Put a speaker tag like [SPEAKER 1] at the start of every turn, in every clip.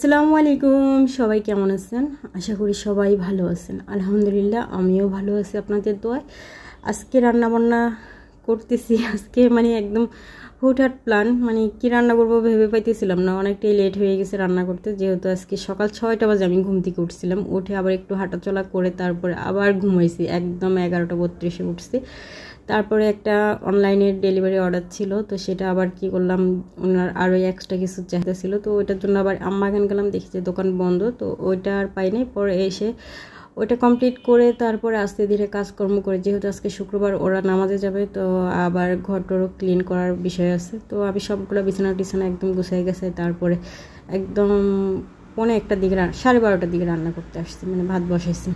[SPEAKER 1] আসসালামু আলাইকুম, সবাই কেমন আছেন? আশা করি সবাই ভালো আছেন। আলহামদুলিল্লাহ আমিও ভালো আছি আপনাদের দোয়ায়। আজকে রান্না বান্না করতেছি। আজকে একদম হুটহাট প্ল্যান, কি রান্না করবো ভেবে পাইতেছিলাম না। অনেকটাই লেট হয়ে গেছে রান্না করতে, যেহেতু আজকে সকাল 6টা বাজে আমি ঘুম থেকে উঠছিলাম। উঠে আবার একটু হাঁটাচলা করে তারপরে আবার ঘুমাইছি, একদম 11টা 32-এ উঠছি। তারপরে একটা অনলাইনের ডেলিভারি অর্ডার ছিল, তো সেটা আবার কি করলাম, ওনার আরও এক্সট্রা কিছু চাহিদা ছিল, তো ওইটার জন্য আবার আম্মাখান গেলাম, দেখি যে দোকান বন্ধ, তো ওইটা আর পাই নাই। পরে এসে ওইটা কমপ্লিট করে তারপরে আস্তে ধীরে কাজকর্ম করে, যেহেতু আজকে শুক্রবার ওরা নামাজে যাবে, তো আবার ঘরটরও ক্লিন করার বিষয় আছে। তো আমি সবগুলো বিছানা টিছানা একদম গুছিয়ে গেছে। তারপরে একদম 1:45টার দিকে 12:30টার দিকে রান্না করতে আসছি, ভাত বসাইছি।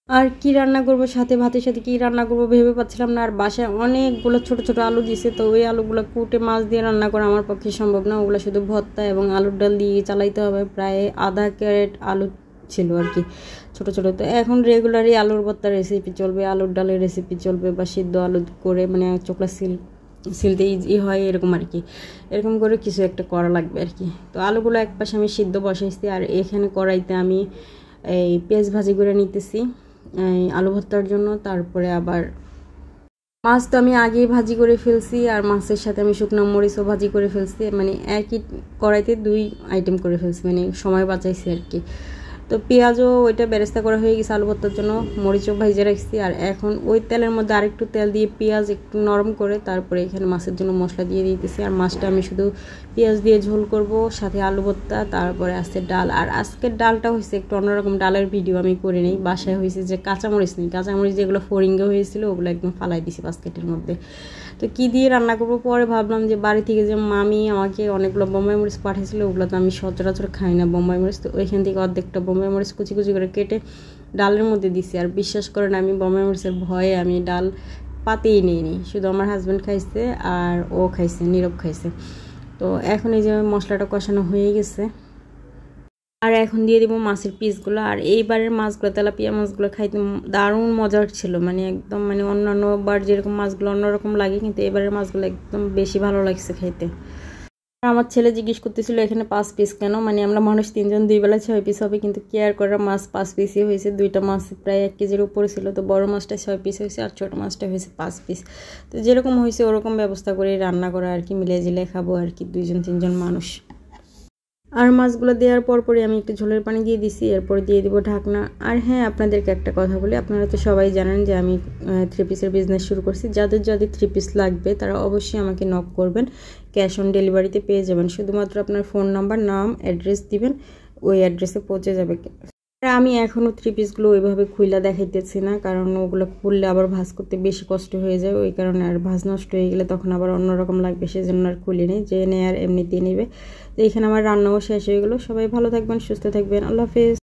[SPEAKER 1] আর কি রান্না করব, সাথে ভাতের সাথে কি রান্না করব ভেবে পাচ্ছিলাম না। আর বাসায় অনেকগুলো ছোট ছোট আলু দিছে, তো ওই আলুগুলো কুটে মাছ দিয়ে রান্না করা আমার পক্ষে সম্ভব না। ওগুলো শুধু ভর্তা এবং আলুর ডাল দিয়ে চালাইতে হবে। প্রায় আধা ক্যারেট আলু ছিল আর কি, ছোট ছোট। তো এখন রেগুলারই আলুর ভর্তার রেসিপি চলবে, আলুর ডালের রেসিপি চলবে, বা সিদ্ধ আলু করে চোখলা সিলতে ইজি হয় এরকম আর কি। এরকম করে কিছু একটা করা লাগবে আর কি। তো আলুগুলো এক পাশে আমি সিদ্ধ বসাইছি, আর এখানে কড়াইতে আমি এই পেঁয়াজ ভাজি করে নিতেছি আলু ভর্তার জন্য। তারপরে আবার মাছ তো আমি আগেই ভাজি করে ফেলছি, আর মাছের সাথে আমি শুকনো মরিচও ভাজি করে ফেলছি, একই কড়াইতে 2 আইটেম করে ফেলছি, সময় বাঁচাইছি আর কি। তো পেঁয়াজও ওইটা বেরেস্তা করা হয়ে গেছে আলু ভর্তার জন্য, মরিচও ভাজে রাখছি। আর এখন ওই তেলের মধ্যে আরেকটু তেল দিয়ে পেঁয়াজ একটু নরম করে তারপরে এখানে মাছের জন্য মশলা দিয়ে দিতেছি। আর মাছটা আমি শুধু পেঁয়াজ দিয়ে ঝোল করব, সাথে আলু ভর্তা, তারপরে আছে ডাল। আর আজকের ডালটা হয়েছে একটু অন্যরকম, ডালের ভিডিও আমি করে নিই। বাসায় হয়েছে যে কাঁচামরিচ নেই, কাঁচামরিচ যেগুলো ফরিঙ্গে হয়েছিল ওগুলো একদম ফালাই দিছি বাস্কেটের মধ্যে। তো কী দিয়ে রান্না করবো, পরে ভাবলাম যে বাড়ি থেকে যে মামি আমাকে অনেকগুলো বোম্বাই মরিচ পাঠিয়েছিল, ওগুলো তো আমি সচরাচর খাই না বোম্বাই মরিচ। তো ওইখান থেকে অর্ধেকটা বোম্বাই মরিচ কুচি কুচি করে কেটে ডালের মধ্যে দিছি। আর বিশ্বাস করেন আমি বোম্বাই মরিচের ভয়ে আমি ডাল পাতেই নিইনি, শুধু আমার হাজব্যান্ড খাইছে আর ও খাইছে, নীরব খাইছে। তো এখন এই যে মশলাটা কষানো হয়ে গেছে, আর এখন দিয়ে দিব মাছের পিসগুলো। আর এইবারের মাছগুলো, তেলাপিয়া মাছগুলো খাইতে দারুণ মজার ছিল, একদম অন্যান্য বার যেরকম মাছগুলো অন্যরকম লাগে, কিন্তু এবারের মাছগুলো একদম বেশি ভালো লাগছে খাইতে। আমার ছেলে জিজ্ঞেস করতেছিল এখানে 5 পিস কেন, আমরা মানুষ 3জন 2 বেলা 6 পিস হবে, কিন্তু কেয়ার করা মাছ 5 পিসই হয়েছে। 2টা মাছ প্রায় 1 কেজির উপরে ছিল, তো বড় মাছটা 6 পিস হয়েছে আর ছোটো মাছটা হয়েছে 5 পিস। তো যেরকম হয়েছে ওরকম ব্যবস্থা করে রান্না করা আর কি, মিলে জিলে খাবো আর কি, 2জন 3জন মানুষ। আর মাছগুলো দেওয়ার পরপরই আমি একটু ঝোলের পানি দিয়ে দিছি, এরপরে দিয়ে দিব ঢাকনা। আর হ্যাঁ, আপনাদেরকে একটা কথা বলি, আপনারা তো সবাই জানেন যে আমি 3 পিসের বিজনেস শুরু করছি। যাদের 3 পিস লাগবে তারা অবশ্যই আমাকে নক করবেন, ক্যাশ অন ডেলিভারিতে পেয়ে যাবেন। শুধুমাত্র আপনার ফোন নাম্বার, নাম, অ্যাড্রেস দিবেন, ওই অ্যাড্রেসে পৌঁছে যাবে। আমি এখনও 3 পিসগুলো ওইভাবে খুইলা দেখাইতেছি না, কারণ ওগুলো খুললে আবার ভাঁজ করতে বেশি কষ্ট হয়ে যায়, ওই কারণে। আর ভাঁজ নষ্ট হয়ে গেলে তখন আবার অন্যরকম লাগবে, সেজন্য আর খুলে নেই, যে নেয় আর এমনিতেই নেবে। তো এখানে আমার রান্নাও শেষ হয়ে গেলো। সবাই ভালো থাকবেন, সুস্থ থাকবেন, আল্লাহ হাফেজ।